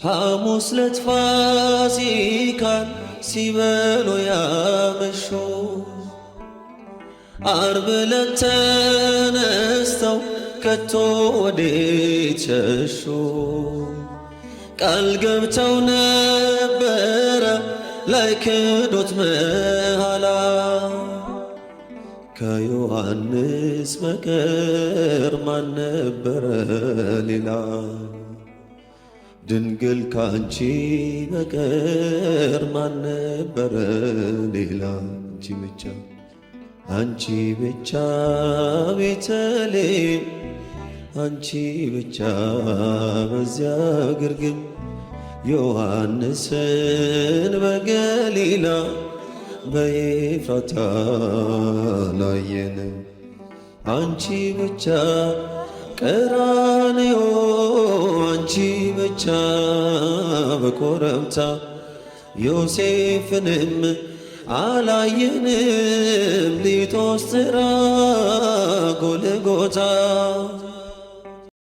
ሐሙስ ዕለት ፋሲካን ሲበሉ ያመሹ ዓርብ ዕለት ተነስተው ከቶ ወዴት ሸሹ? ቃል ገብተው ነበረ ላይክዱት መሐላ ከዮሐንስ በቀር ማን ነበረ ሌላ? ድንግል ካንቺ በቀር ማን ነበረ ሌላ? አንቺ ብቻ ቤተልሔም፣ አንቺ ብቻ በዚያ ግርግም ዮሐንስን በገሊላ በኤፍራታ ላየንም። አንቺ ብቻ ቀራንዮ፣ አንቺ ብቻ በኮረብታ ዮሴፍንም አላየንም። ሊቶስጥራ ጎልጎታ